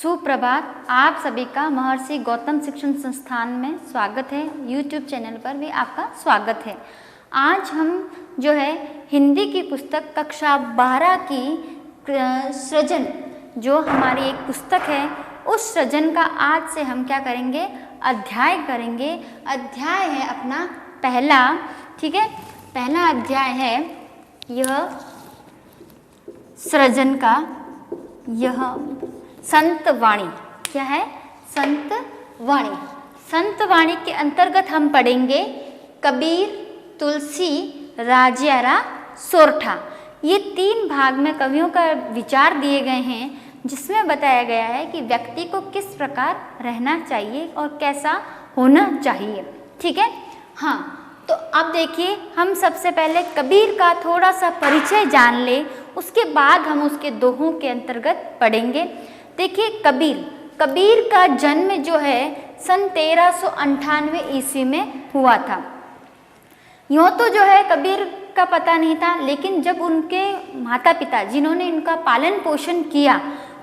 सुप्रभात। आप सभी का महर्षि गौतम शिक्षण संस्थान में स्वागत है। YouTube चैनल पर भी आपका स्वागत है। आज हम जो है हिंदी की पुस्तक कक्षा 12 की सृजन, जो हमारी एक पुस्तक है, उस सृजन का आज से हम क्या करेंगे, अध्याय करेंगे। अध्याय है अपना पहला, ठीक है। पहला अध्याय है यह सृजन का, यह संत वाणी। क्या है? संत वाणी। संत वाणी के अंतर्गत हम पढ़ेंगे कबीर, तुलसी, राजियारा, सोरठा। ये 3 भाग में कवियों का विचार दिए गए हैं, जिसमें बताया गया है कि व्यक्ति को किस प्रकार रहना चाहिए और कैसा होना चाहिए, ठीक है। हाँ, तो अब देखिए, हम सबसे पहले कबीर का थोड़ा सा परिचय जान ले, उसके बाद हम उसके दोहों के अंतर्गत पढ़ेंगे। देखिए, कबीर का जन्म जो है सन 1398 ईस्वी में हुआ था। यूँ तो जो है कबीर का पता नहीं था, लेकिन जब उनके माता पिता जिन्होंने इनका पालन पोषण किया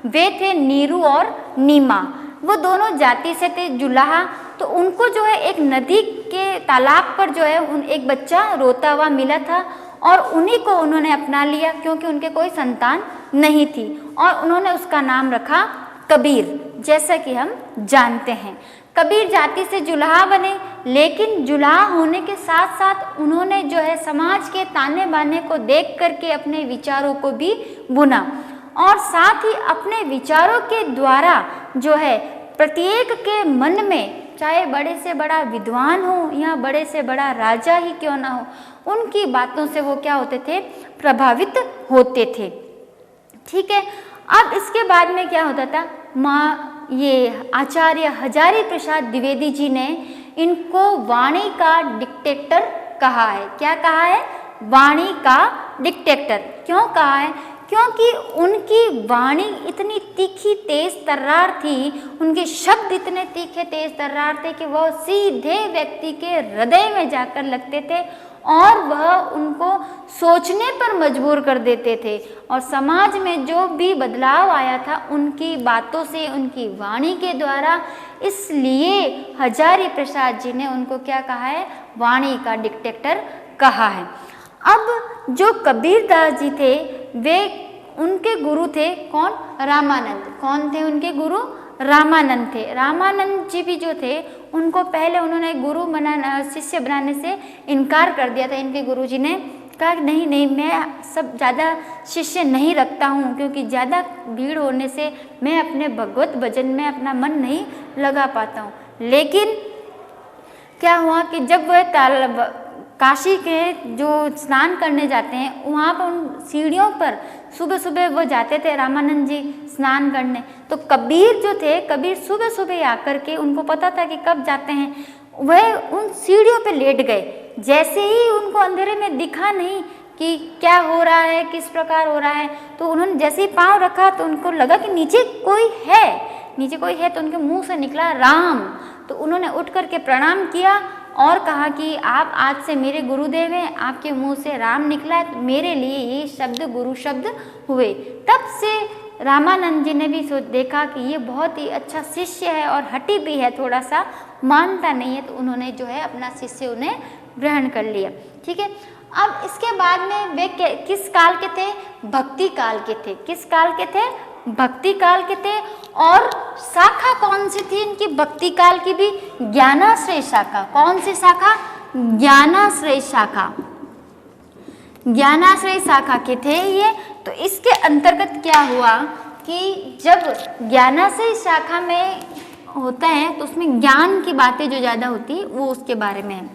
वे थे नीरू और नीमा। वो दोनों जाति से थे जुलाहा। तो उनको जो है एक नदी के तालाब पर जो है एक बच्चा रोता हुआ मिला था और उन्हीं को उन्होंने अपना लिया, क्योंकि उनके कोई संतान नहीं थी, और उन्होंने उसका नाम रखा कबीर, जैसा कि हम जानते हैं। कबीर जाति से जुलाहा बने, लेकिन जुलाहा होने के साथ साथ उन्होंने जो है समाज के ताने बाने को देख करके अपने विचारों को भी बुना, और साथ ही अपने विचारों के द्वारा जो है प्रत्येक के मन में, चाहे बड़े से बड़ा विद्वान हो या बड़े से बड़ा राजा ही क्यों ना हो, उनकी बातों से वो क्या होते थे, प्रभावित होते थे, ठीक है। अब इसके बाद में क्या होता था, ये आचार्य हजारी प्रसाद द्विवेदी जी ने इनको वाणी का डिक्टेटर कहा है। क्या कहा है? वाणी का डिक्टेटर। क्यों कहा है? क्योंकि उनकी वाणी इतनी तीखी तेज तर्रार थी, उनके शब्द इतने तीखे तेज तर्रार थे कि वह सीधे व्यक्ति के हृदय में जाकर लगते थे और वह उनको सोचने पर मजबूर कर देते थे। और समाज में जो भी बदलाव आया था उनकी बातों से, उनकी वाणी के द्वारा, इसलिए हजारी प्रसाद जी ने उनको क्या कहा है, वाणी का डिक्टेटर कहा है। अब जो कबीरदास जी थे वे, उनके गुरु थे कौन? रामानंद। कौन थे उनके गुरु? रामानंद थे। रामानंद जी भी जो थे उनको पहले उन्होंने गुरु बनाना, शिष्य बनाने से इनकार कर दिया था। इनके गुरुजी ने कहा नहीं नहीं, मैं सब ज़्यादा शिष्य नहीं रखता हूँ, क्योंकि ज़्यादा भीड़ होने से मैं अपने भगवत भजन में अपना मन नहीं लगा पाता हूँ। लेकिन क्या हुआ कि जब वह काशी के जो स्नान करने जाते हैं, वहाँ पर उन सीढ़ियों पर सुबह सुबह वो जाते थे रामानंद जी स्नान करने। तो कबीर जो थे, कबीर सुबह सुबह आकर के, उनको पता था कि कब जाते हैं, वह उन सीढ़ियों पे लेट गए। जैसे ही उनको अंधेरे में दिखा नहीं कि क्या हो रहा है, किस प्रकार हो रहा है, तो उन्होंने जैसे ही पाँव रखा तो उनको लगा कि नीचे कोई है, नीचे कोई है। तो उनके मुँह से निकला राम। तो उन्होंने उठ करके प्रणाम किया और कहा कि आप आज से मेरे गुरुदेव हैं, आपके मुंह से राम निकला है, तो मेरे लिए ये शब्द गुरु शब्द हुए। तब से रामानंद जी ने भी देखा कि ये बहुत ही अच्छा शिष्य है और हठी भी है, थोड़ा सा मानता नहीं है, तो उन्होंने जो है अपना शिष्य उन्हें ग्रहण कर लिया, ठीक है। अब इसके बाद में वे किस काल के थे? भक्ति काल के थे। किस काल के थे? भक्ति काल के थे। और शाखा कौन सी थी इनकी भक्ति काल की भी? ज्ञानाश्रय शाखा। कौन सी शाखा? ज्ञानाश्रय शाखा। ज्ञानाश्रय शाखा के थे ये। तो इसके अंतर्गत क्या हुआ कि जब ज्ञानाश्रय शाखा में होता है तो उसमें ज्ञान की बातें जो ज़्यादा होती है वो उसके बारे में है।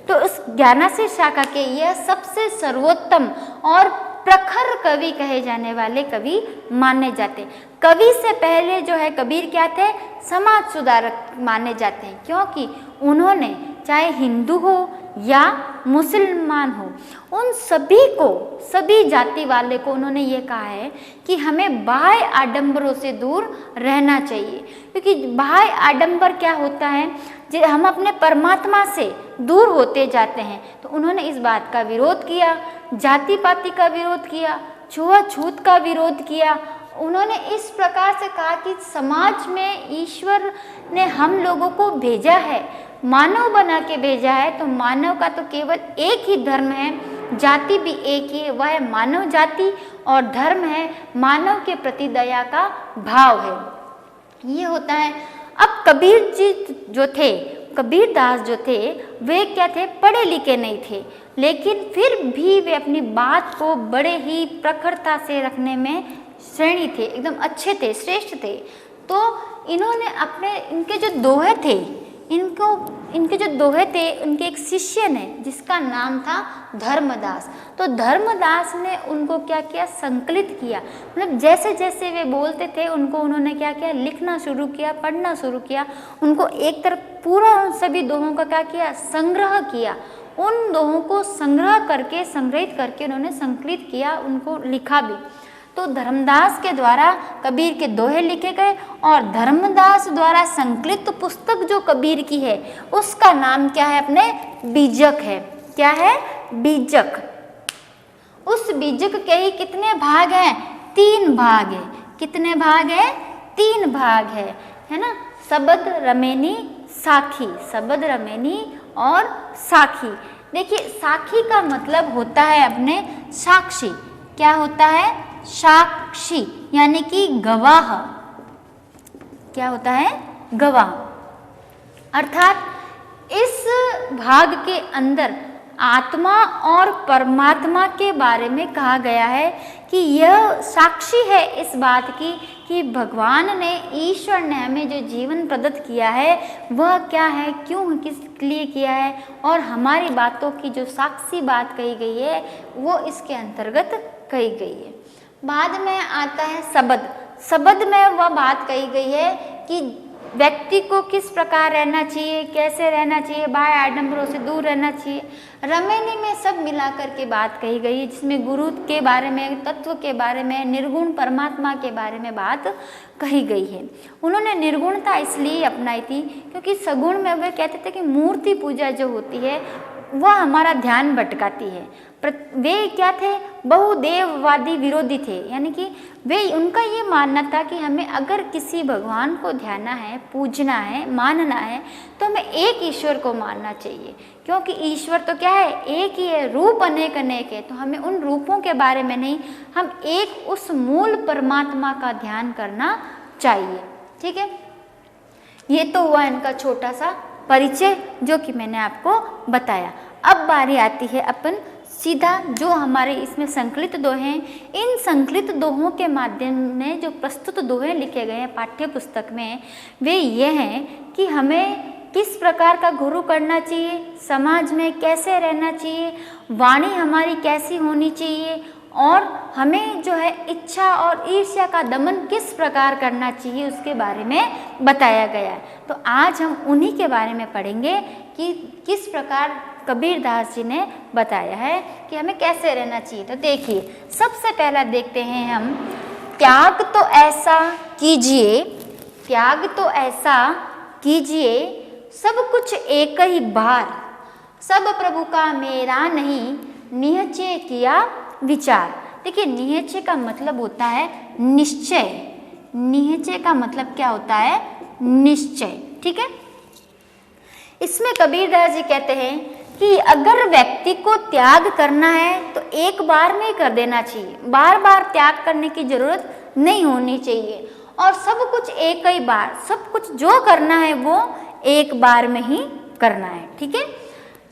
तो उस ज्ञानाश्रय शाखा के यह सबसे सर्वोत्तम और प्रखर कवि कहे जाने वाले कवि माने जाते। कवि से पहले जो है कबीर क्या थे? समाज सुधारक माने जाते हैं, क्योंकि उन्होंने चाहे हिंदू हो या मुसलमान हो, उन सभी को, सभी जाति वाले को उन्होंने ये कहा है कि हमें बाह्य आडंबरों से दूर रहना चाहिए। क्योंकि बाह्य आडंबर क्या होता है, जो हम अपने परमात्मा से दूर होते जाते हैं। तो उन्होंने इस बात का विरोध किया, जाति पाति का विरोध किया, छुआछूत का विरोध किया उन्होंने इस प्रकार से कहा कि समाज में ईश्वर ने हम लोगों को भेजा है, मानव बना के भेजा है, तो मानव का तो केवल एक ही धर्म है, जाति भी एक ही है, वह है मानव जाति, और धर्म है मानव के प्रति दया का भाव है। ये होता है। अब कबीर जी जो थे, कबीरदास जो थे, वे क्या थे, पढ़े लिखे नहीं थे, लेकिन फिर भी वे अपनी बात को बड़े ही प्रखरता से रखने में श्रेणी थे, एकदम अच्छे थे, श्रेष्ठ थे। तो इन्होंने अपने, इनके जो दोहे थे, इनके जो दोहे थे, उनके एक शिष्य ने जिसका नाम था धर्मदास, तो धर्मदास ने उनको क्या किया, संकलित किया। मतलब जैसे जैसे वे बोलते थे उनको उन्होंने क्या किया, लिखना शुरू किया, पढ़ना शुरू किया, उनको एक तरफ पूरा उन सभी दोहों का क्या किया, संग्रह किया। उन दोहों को संग्रहित करके उन्होंने संकलित किया, उनको लिखा भी। तो धर्मदास के द्वारा कबीर के दोहे लिखे गए, और धर्मदास द्वारा संकलित पुस्तक जो कबीर की है उसका नाम क्या है, अपने बीजक है। क्या है, बीजक। उस बीजक के ही कितने भाग हैं, 3 भाग है। कितने भाग है, 3 भाग है ना। सबद, रमेनी, साखी। सबद, रमेनी और साखी। देखिए, साखी का मतलब होता है अपने साक्षी। क्या होता है, साक्षी, यानी कि गवाह। क्या होता है, गवाह। अर्थात इस भाग के अंदर आत्मा और परमात्मा के बारे में कहा गया है कि यह साक्षी है इस बात की कि भगवान ने, ईश्वर ने हमें जो जीवन प्रदत्त किया है वह क्या है, क्यों, किस लिए किया है, और हमारी बातों की जो साक्षी बात कही गई है वो इसके अंतर्गत कही गई है। बाद में आता है सबद। सबद में वह बात कही गई है कि व्यक्ति को किस प्रकार रहना चाहिए, कैसे रहना चाहिए, बाह्य आडंबरों से दूर रहना चाहिए। रमेनी में सब मिलाकर के बात कही गई है, जिसमें गुरु के बारे में, तत्व के बारे में, निर्गुण परमात्मा के बारे में बात कही गई है। उन्होंने निर्गुणता इसलिए अपनाई थी क्योंकि सगुण में वे कहते थे कि मूर्ति पूजा जो होती है वह हमारा ध्यान भटकाती है। वे क्या थे, बहुदेववादी विरोधी थे, यानी कि वे, उनका ये मानना था कि हमें अगर किसी भगवान को ध्याना है, पूजना है, मानना है, तो हमें एक ईश्वर को मानना चाहिए, क्योंकि ईश्वर तो क्या है, एक ही है, रूप अनेक अनेक है। तो हमें उन रूपों के बारे में नहीं, हम एक उस मूल परमात्मा का ध्यान करना चाहिए। ठीक है, ये तो हुआ इनका छोटा सा परिचय जो कि मैंने आपको बताया। अब बारी आती है अपन सीधा जो हमारे इसमें संकलित दोहे हैं, इन संकलित दोहों के माध्यम में जो प्रस्तुत दोहे लिखे गए हैं पाठ्य पुस्तक में, वे ये हैं कि हमें किस प्रकार का गुरु करना चाहिए, समाज में कैसे रहना चाहिए, वाणी हमारी कैसी होनी चाहिए, और हमें जो है इच्छा और ईर्ष्या का दमन किस प्रकार करना चाहिए उसके बारे में बताया गया है। तो आज हम उन्हीं के बारे में पढ़ेंगे कि किस प्रकार कबीरदास जी ने बताया है कि हमें कैसे रहना चाहिए। तो देखिए, सबसे पहला देखते हैं हम, त्याग तो ऐसा कीजिए, त्याग तो ऐसा कीजिए, सब कुछ एक ही बार, सब प्रभु का मेरा नहीं, निश्चय किया विचार। देखिए, निश्चय का मतलब होता है निश्चय। निश्चय का मतलब क्या होता है, निश्चय। ठीक है, इसमें कबीरदास जी कहते हैं कि अगर व्यक्ति को त्याग करना है तो एक बार में ही कर देना चाहिए, बार बार त्याग करने की जरूरत नहीं होनी चाहिए, और सब कुछ एक ही बार, सब कुछ जो करना है वो एक बार में ही करना है। ठीक है,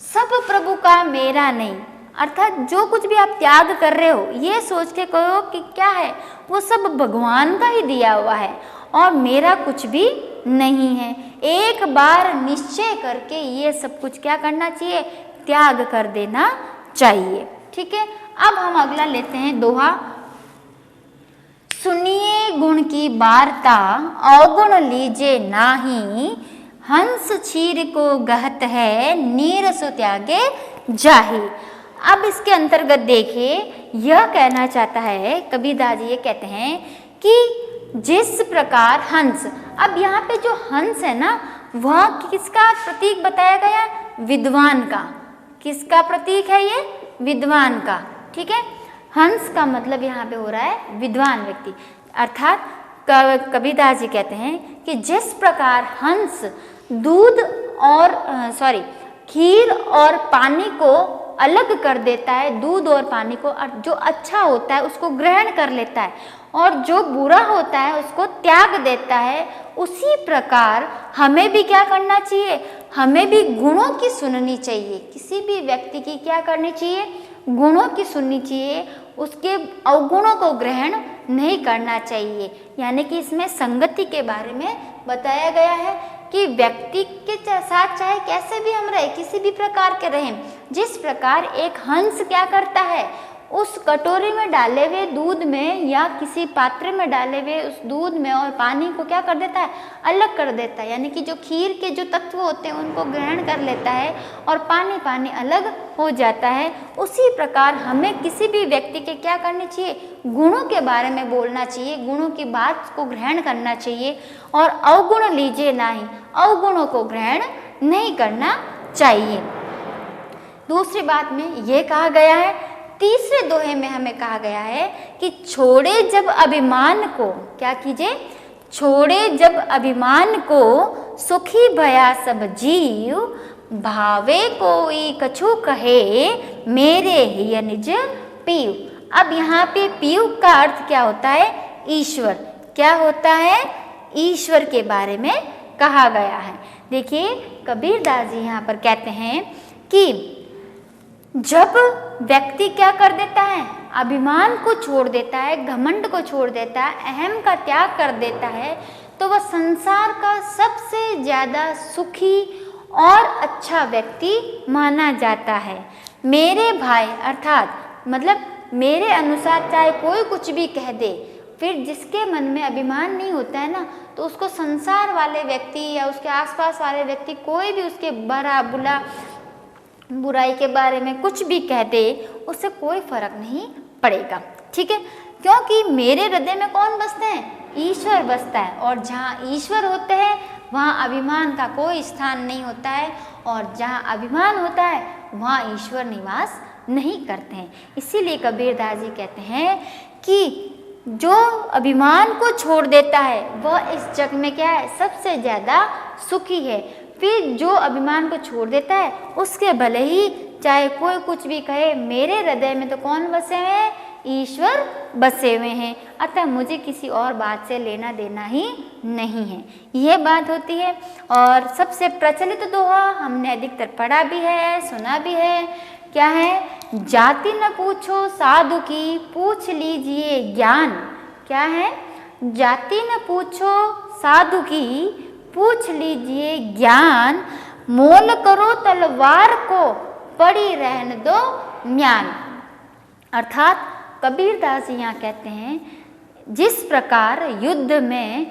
सब प्रभु का मेरा नहीं, अर्थात जो कुछ भी आप त्याग कर रहे हो ये सोच के करो कि क्या है, वो सब भगवान का ही दिया हुआ है और मेरा कुछ भी नहीं है। एक बार निश्चय करके ये सब कुछ क्या करना चाहिए, त्याग कर देना चाहिए। ठीक है, अब हम अगला लेते हैं दोहा। सुनिए गुण की वार्ता, अवगुण लीजे नाही, हंस क्षीर को गहत है, नीर सो त्यागे जाहि। अब इसके अंतर्गत देखिए, यह कहना चाहता है कबीरदास जी, ये कहते हैं कि जिस प्रकार हंस, अब यहाँ पे जो हंस है ना, वह किसका प्रतीक बताया गया, विद्वान का। किसका प्रतीक है ये, विद्वान का। ठीक है, हंस का मतलब यहाँ पे हो रहा है विद्वान व्यक्ति। अर्थात कबीरदास जी कहते हैं कि जिस प्रकार हंस दूध और खीर और पानी को अलग कर देता है, दूध और पानी को, जो अच्छा होता है उसको ग्रहण कर लेता है और जो बुरा होता है उसको त्याग देता है, उसी प्रकार हमें भी क्या करना चाहिए, हमें भी गुणों की सुननी चाहिए। किसी भी व्यक्ति की क्या करनी चाहिए, गुणों की सुननी चाहिए, उसके अवगुणों को ग्रहण नहीं करना चाहिए। यानी कि इसमें संगति के बारे में बताया गया है कि व्यक्ति के साथ चाहे कैसे भी हम रहे, किसी भी प्रकार के रहें, जिस प्रकार एक हंस क्या करता है, उस कटोरी में डाले हुए दूध में या किसी पात्र में डाले हुए उस दूध में और पानी को क्या कर देता है, अलग कर देता है। यानी कि जो खीर के जो तत्व होते हैं उनको ग्रहण कर लेता है और पानी अलग हो जाता है। उसी प्रकार हमें किसी भी व्यक्ति के क्या करनी चाहिए, गुणों के बारे में बोलना चाहिए, गुणों की बात को ग्रहण करना चाहिए और अवगुण लीजिए नहीं, अवगुणों को ग्रहण नहीं करना चाहिए। दूसरी बात में ये कहा गया है, तीसरे दोहे में हमें कहा गया है कि छोड़े जब अभिमान को, क्या कीजिए, छोड़े जब अभिमान को, सुखी भया सब जीव, भावे कोई कछु कहे, मेरे ही निज पीव। अब यहाँ पे पीव का अर्थ क्या होता है, ईश्वर। क्या होता है, ईश्वर के बारे में कहा गया है। देखिए कबीरदास जी यहाँ पर कहते हैं कि जब व्यक्ति क्या कर देता है, अभिमान को छोड़ देता है, घमंड को छोड़ देता है, अहम का त्याग कर देता है, तो वह संसार का सबसे ज़्यादा सुखी और अच्छा व्यक्ति माना जाता है। मेरे भाई अर्थात मतलब मेरे अनुसार चाहे कोई कुछ भी कह दे, फिर जिसके मन में अभिमान नहीं होता है ना, तो उसको संसार वाले व्यक्ति या उसके आसपास वाले व्यक्ति कोई भी उसके बुरा बुराई के बारे में कुछ भी कह दे, उससे कोई फर्क नहीं पड़ेगा। ठीक है, क्योंकि मेरे हृदय में कौन बसते हैं, ईश्वर बसता है, और जहाँ ईश्वर होते हैं वहाँ अभिमान का कोई स्थान नहीं होता है, और जहाँ अभिमान होता है वहाँ ईश्वर निवास नहीं करते हैं। इसीलिए कबीरदास जी कहते हैं कि जो अभिमान को छोड़ देता है वह इस जग में क्या है, सबसे ज़्यादा सुखी है। फिर जो अभिमान को छोड़ देता है उसके भले ही चाहे कोई कुछ भी कहे, मेरे हृदय में तो कौन बसे हुए हैं, ईश्वर बसे हुए हैं, अतः मुझे किसी और बात से लेना देना ही नहीं है। यह बात होती है। और सबसे प्रचलित दोहा हमने अधिकतर पढ़ा भी है, सुना भी है, क्या है, जाति न पूछो साधु की, पूछ लीजिए ज्ञान। क्या है, जाति न पूछो साधु की, पूछ लीजिए ज्ञान, मोल करो तलवार को, पड़ी रहने दो म्यान। अर्थात कबीरदास जी यहाँ कहते हैं, जिस प्रकार युद्ध में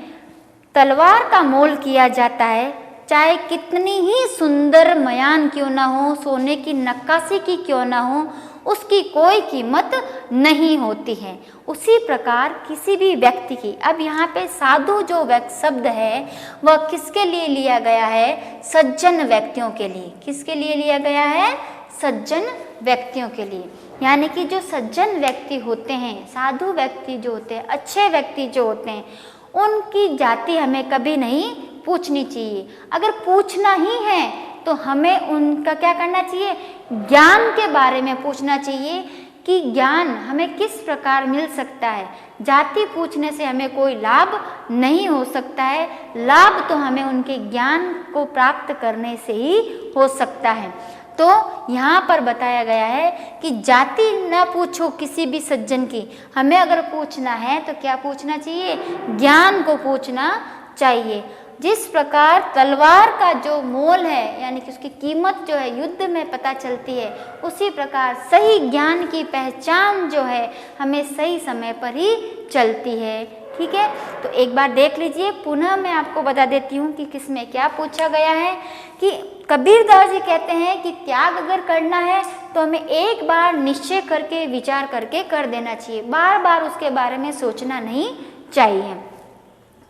तलवार का मोल किया जाता है, चाहे कितनी ही सुंदर मयान क्यों ना हो, सोने की नक्काशी की क्यों ना हो, उसकी कोई कीमत नहीं होती है। उसी प्रकार किसी भी व्यक्ति की, अब यहाँ पे साधु जो शब्द है वह किसके लिए लिया गया है, सज्जन व्यक्तियों के लिए। किसके लिए लिया गया है, सज्जन व्यक्तियों के लिए। यानी कि जो सज्जन व्यक्ति होते हैं, साधु व्यक्ति जो होते हैं, अच्छे व्यक्ति जो होते हैं, उनकी जाति हमें कभी नहीं पूछनी चाहिए। अगर पूछना ही है तो हमें उनका क्या करना चाहिए, ज्ञान के बारे में पूछना चाहिए कि ज्ञान हमें किस प्रकार मिल सकता है। जाति पूछने से हमें कोई लाभ नहीं हो सकता है, लाभ तो हमें उनके ज्ञान को प्राप्त करने से ही हो सकता है। तो यहाँ पर बताया गया है कि जाति न पूछो किसी भी सज्जन की, हमें अगर पूछना है तो क्या पूछना चाहिए, ज्ञान को पूछना चाहिए। जिस प्रकार तलवार का जो मोल है, यानी कि उसकी कीमत जो है युद्ध में पता चलती है, उसी प्रकार सही ज्ञान की पहचान जो है हमें सही समय पर ही चलती है। ठीक है, तो एक बार देख लीजिए, पुनः मैं आपको बता देती हूँ कि किसमें क्या पूछा गया है। कि कबीरदास जी कहते हैं कि त्याग अगर करना है तो हमें एक बार निश्चय करके विचार करके कर देना चाहिए, बार बार उसके बारे में सोचना नहीं चाहिए।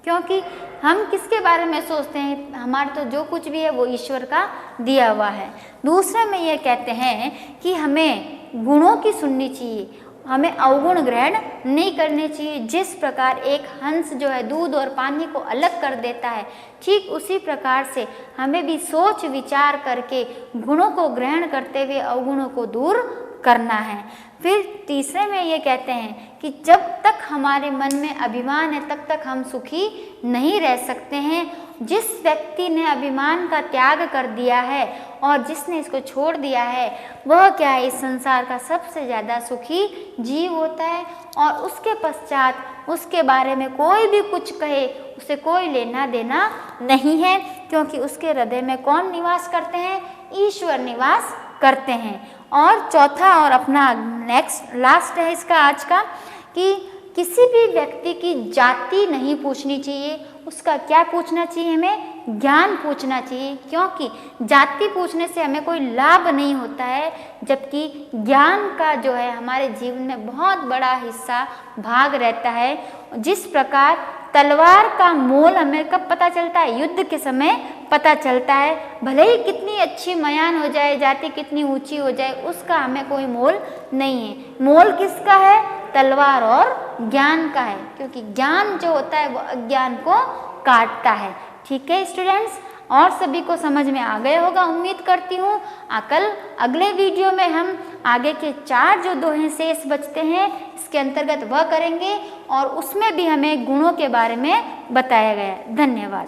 क्योंकि हम किसके बारे में सोचते हैं, हमारा तो जो कुछ भी है वो ईश्वर का दिया हुआ है। दूसरा में ये कहते हैं कि हमें गुणों की सुननी चाहिए हमें अवगुण ग्रहण नहीं करने चाहिए। जिस प्रकार एक हंस जो है दूध और पानी को अलग कर देता है, ठीक उसी प्रकार से हमें भी सोच विचार करके गुणों को ग्रहण करते हुए अवगुणों को दूर करना है। फिर तीसरे में ये कहते हैं कि जब तक हमारे मन में अभिमान है तब तक हम सुखी नहीं रह सकते हैं। जिस व्यक्ति ने अभिमान का त्याग कर दिया है और जिसने इसको छोड़ दिया है, वह क्या है, इस संसार का सबसे ज़्यादा सुखी जीव होता है। और उसके पश्चात उसके बारे में कोई भी कुछ कहे, उसे कोई लेना देना नहीं है, क्योंकि उसके हृदय में कौन निवास करते हैं, ईश्वर निवास करते हैं। और चौथा और अपना लास्ट है इसका आज का, कि किसी भी व्यक्ति की जाति नहीं पूछनी चाहिए, उसका क्या पूछना चाहिए, हमें ज्ञान पूछना चाहिए, क्योंकि जाति पूछने से हमें कोई लाभ नहीं होता है, जबकि ज्ञान का जो है हमारे जीवन में बहुत बड़ा हिस्सा भाग रहता है। जिस प्रकार तलवार का मोल हमें कब पता चलता है, युद्ध के समय पता चलता है। भले ही कितनी अच्छी मयान हो जाए, जाति कितनी ऊंची हो जाए, उसका हमें कोई मोल नहीं है। मोल किसका है, तलवार और ज्ञान का है, क्योंकि ज्ञान जो होता है वो अज्ञान को काटता है। ठीक है स्टूडेंट्स, और सभी को समझ में आ गया होगा उम्मीद करती हूँ। कल अगले वीडियो में हम आगे के 4 जो दोहे शेष बचते हैं इसके अंतर्गत वह करेंगे, और उसमें भी हमें गुणों के बारे में बताया गया है। धन्यवाद।